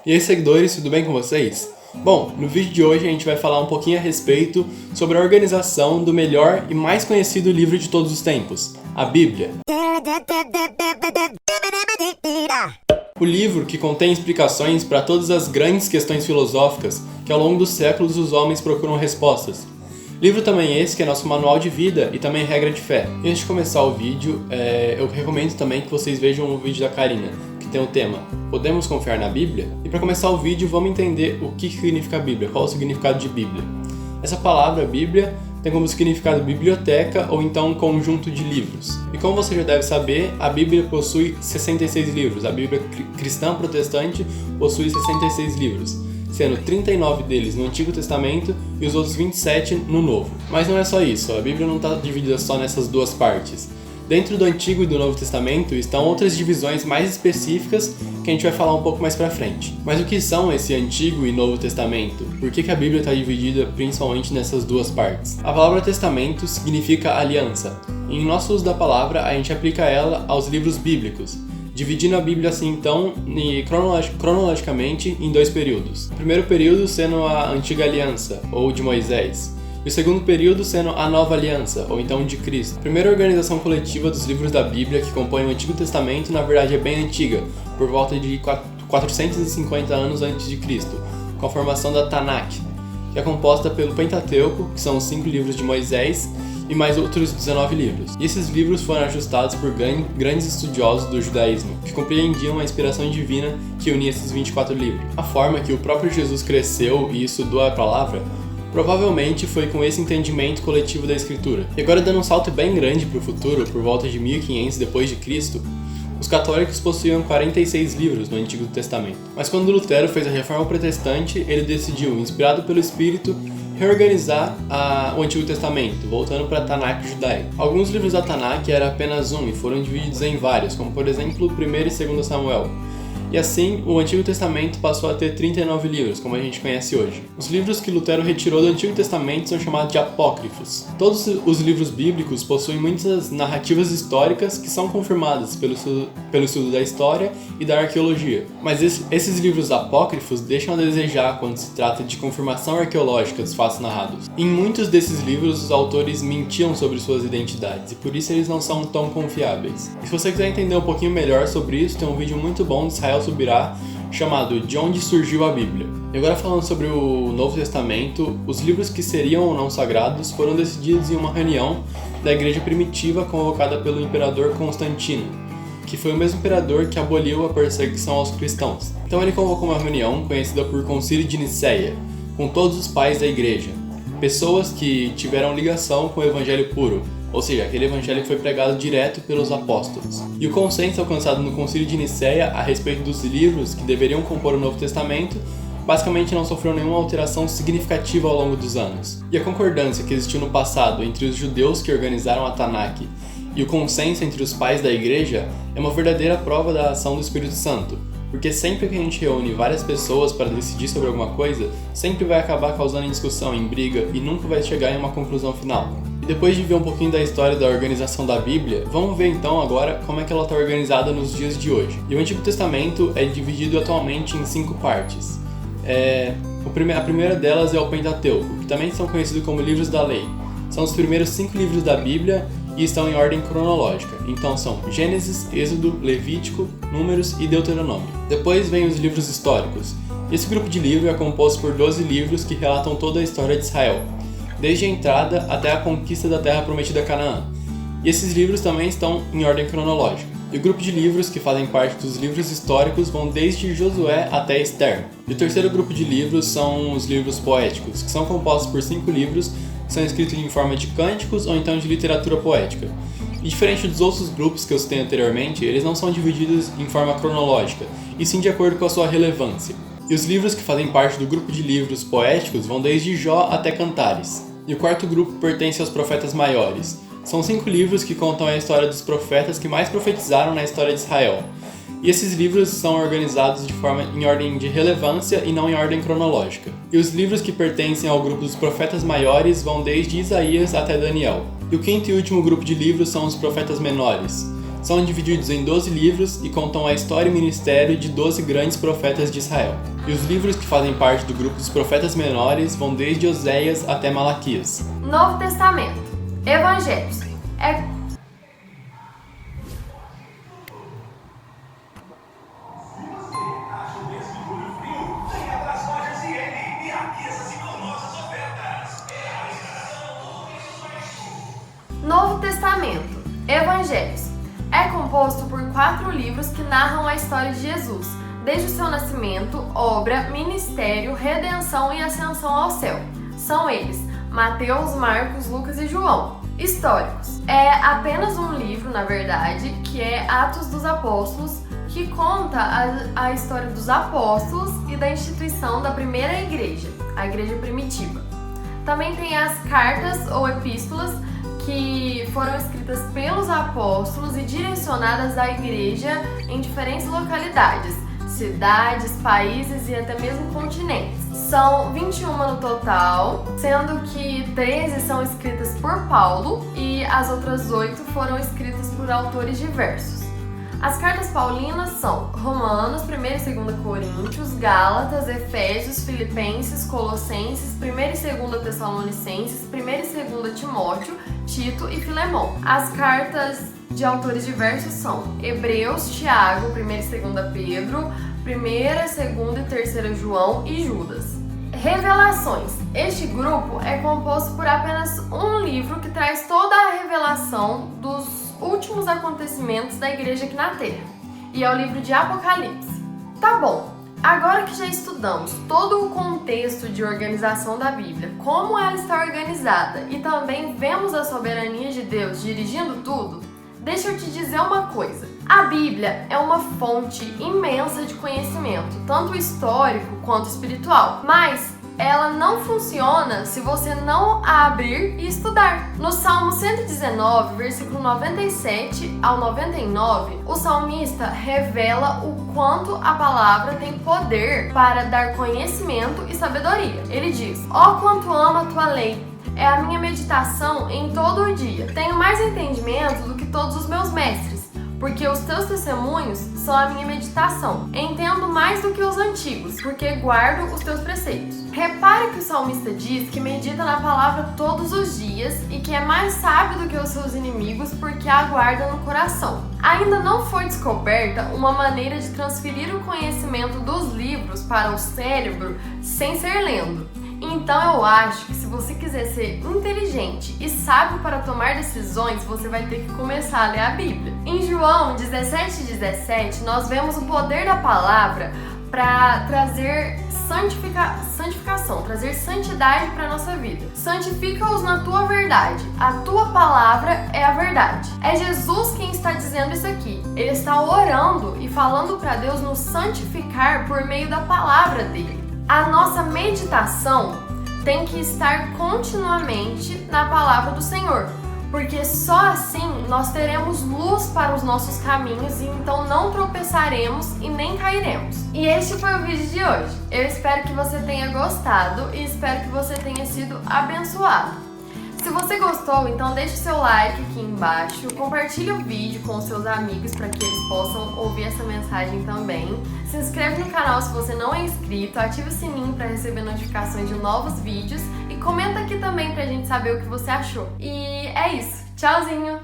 E aí, seguidores, tudo bem com vocês? Bom, no vídeo de hoje a gente vai falar um pouquinho a respeito sobre a organização do melhor e mais conhecido livro de todos os tempos, a Bíblia. O livro que contém explicações para todas as grandes questões filosóficas que ao longo dos séculos os homens procuram respostas. Livro também esse que é nosso manual de vida e também regra de fé. E antes de começar o vídeo, eu recomendo também que vocês vejam o vídeo da Karina, que tem o tema Podemos confiar na Bíblia? E para começar o vídeo, vamos entender o que significa a Bíblia, qual é o significado de Bíblia. Essa palavra, Bíblia, tem como significado biblioteca ou então um conjunto de livros. E como você já deve saber, a Bíblia possui 66 livros. A Bíblia cristã protestante possui 66 livros, sendo 39 deles no Antigo Testamento e os outros 27 no Novo. Mas não é só isso, a Bíblia não está dividida só nessas duas partes. Dentro do Antigo e do Novo Testamento estão outras divisões mais específicas que a gente vai falar um pouco mais pra frente. Mas o que são esse Antigo e Novo Testamento? Por que a Bíblia está dividida principalmente nessas duas partes? A palavra testamento significa aliança. E em nosso uso da palavra, a gente aplica ela aos livros bíblicos, dividindo a Bíblia assim então cronologicamente em dois períodos. O primeiro período sendo a Antiga Aliança, ou de Moisés, e o segundo período sendo a Nova Aliança, ou então de Cristo. A primeira organização coletiva dos livros da Bíblia que compõem o Antigo Testamento, na verdade, é bem antiga, por volta de 450 anos antes de Cristo, com a formação da Tanakh, que é composta pelo Pentateuco, que são os 5 livros de Moisés, e mais outros 19 livros. E esses livros foram ajustados por grandes estudiosos do judaísmo, que compreendiam a inspiração divina que unia esses 24 livros. A forma que o próprio Jesus cresceu e estudou a palavra provavelmente foi com esse entendimento coletivo da Escritura. E agora, dando um salto bem grande para o futuro, por volta de 1500 depois de Cristo, os católicos possuíam 46 livros no Antigo Testamento. Mas quando Lutero fez a Reforma Protestante, ele decidiu, inspirado pelo Espírito, reorganizar o Antigo Testamento, voltando para a Tanakh judaica. Alguns livros da Tanakh eram apenas um e foram divididos em vários, como por exemplo 1º e 2º Samuel. E assim, o Antigo Testamento passou a ter 39 livros, como a gente conhece hoje. Os livros que Lutero retirou do Antigo Testamento são chamados de apócrifos. Todos os livros bíblicos possuem muitas narrativas históricas que são confirmadas pelo estudo da história e da arqueologia. Mas esses livros apócrifos deixam a desejar quando se trata de confirmação arqueológica dos fatos narrados. Em muitos desses livros, os autores mentiam sobre suas identidades, e por isso eles não são tão confiáveis. E se você quiser entender um pouquinho melhor sobre isso, tem um vídeo muito bom de Israel Subirá, chamado De Onde Surgiu a Bíblia. E agora, falando sobre o Novo Testamento, os livros que seriam ou não sagrados foram decididos em uma reunião da igreja primitiva convocada pelo imperador Constantino, que foi o mesmo imperador que aboliu a perseguição aos cristãos. Então ele convocou uma reunião conhecida por Concílio de Nicéia, com todos os pais da igreja, pessoas que tiveram ligação com o evangelho puro, ou seja, aquele evangelho que foi pregado direto pelos apóstolos. E o consenso alcançado no Concílio de Nicéia a respeito dos livros que deveriam compor o Novo Testamento basicamente não sofreu nenhuma alteração significativa ao longo dos anos. E a concordância que existiu no passado entre os judeus que organizaram a Tanakh e o consenso entre os pais da igreja é uma verdadeira prova da ação do Espírito Santo, porque sempre que a gente reúne várias pessoas para decidir sobre alguma coisa, sempre vai acabar causando discussão, em briga, e nunca vai chegar em uma conclusão final. E depois de ver um pouquinho da história da organização da Bíblia, vamos ver então agora como é que ela está organizada nos dias de hoje. E o Antigo Testamento é dividido atualmente em 5 partes. A primeira delas é o Pentateuco, que também são conhecidos como livros da lei. São os primeiros 5 livros da Bíblia e estão em ordem cronológica. Então são Gênesis, Êxodo, Levítico, Números e Deuteronômio. Depois vem os livros históricos. Esse grupo de livros é composto por 12 livros que relatam toda a história de Israel, desde a entrada até a conquista da terra prometida a Canaã. E esses livros também estão em ordem cronológica. E o grupo de livros que fazem parte dos livros históricos vão desde Josué até Esther. E o terceiro grupo de livros são os livros poéticos, que são compostos por 5 livros que são escritos em forma de cânticos ou então de literatura poética. E diferente dos outros grupos que eu citei anteriormente, eles não são divididos em forma cronológica, e sim de acordo com a sua relevância. E os livros que fazem parte do grupo de livros poéticos vão desde Jó até Cantares. E o quarto grupo pertence aos profetas maiores. São 5 livros que contam a história dos profetas que mais profetizaram na história de Israel. E esses livros são organizados em ordem de relevância e não em ordem cronológica. E os livros que pertencem ao grupo dos profetas maiores vão desde Isaías até Daniel. E o quinto e último grupo de livros são os profetas menores. São divididos em 12 livros e contam a história e ministério de 12 grandes profetas de Israel. E os livros que fazem parte do grupo dos profetas menores vão desde Oséias até Malaquias. Novo Testamento. Evangelhos. Novo Testamento. Evangelhos. É composto por 4 livros que narram a história de Jesus, desde o seu nascimento, obra, ministério, redenção e ascensão ao céu. São eles Mateus, Marcos, Lucas e João. Históricos. É apenas um livro, na verdade, que é Atos dos Apóstolos, que conta a história dos apóstolos e da instituição da primeira igreja, a igreja primitiva. Também tem as cartas ou epístolas, que foram escritas pelos apóstolos e direcionadas à igreja em diferentes localidades, cidades, países e até mesmo continentes. São 21 no total, sendo que 13 são escritas por Paulo e as outras 8 foram escritas por autores diversos. As cartas paulinas são Romanos, 1 e 2 Coríntios, Gálatas, Efésios, Filipenses, Colossenses, 1 e 2 Tessalonicenses, 1 e 2 Timóteo, Tito e Filemão. As cartas de autores diversos são Hebreus, Tiago, 1 e 2 Pedro, 1, 2 e 3 João e Judas. Revelações. Este grupo é composto por apenas um livro que traz toda a revelação dos últimos acontecimentos da igreja aqui na Terra, e é o livro de Apocalipse. Tá bom, agora que já estudamos todo o contexto de organização da Bíblia, como ela está organizada, e também vemos a soberania de Deus dirigindo tudo, deixa eu te dizer uma coisa. A Bíblia é uma fonte imensa de conhecimento, tanto histórico quanto espiritual, mas ela não funciona se você não a abrir e estudar. No Salmo 119, versículo 97 ao 99, o salmista revela o quanto a palavra tem poder para dar conhecimento e sabedoria. Ele diz: ó, quanto amo a tua lei! É a minha meditação em todo o dia. Tenho mais entendimento do que todos os meus mestres, porque os teus testemunhos são a minha meditação. Entendo mais do que os antigos, porque guardo os teus preceitos. Repare que o salmista diz que medita na palavra todos os dias e que é mais sábio do que os seus inimigos, porque a guarda no coração. Ainda não foi descoberta uma maneira de transferir o conhecimento dos livros para o cérebro sem ser lendo. Então eu acho que se você quiser ser inteligente e sábio para tomar decisões, você vai ter que começar a ler a Bíblia. Em João 17:17, nós vemos o poder da palavra para trazer santificação, trazer santidade para a nossa vida. Santifica-os na tua verdade. A tua palavra é a verdade. É Jesus quem está dizendo isso aqui. Ele está orando e falando para Deus nos santificar por meio da palavra dele. A nossa meditação tem que estar continuamente na palavra do Senhor, porque só assim nós teremos luz para os nossos caminhos e então não tropeçaremos e nem cairemos. E este foi o vídeo de hoje. Eu espero que você tenha gostado e espero que você tenha sido abençoado. Se você gostou, então deixe seu like aqui embaixo, compartilhe o vídeo com os seus amigos para que eles possam ouvir essa mensagem também. Se inscreve no canal se você não é inscrito, ative o sininho para receber notificações de novos vídeos e comenta aqui também pra gente saber o que você achou. E é isso, tchauzinho!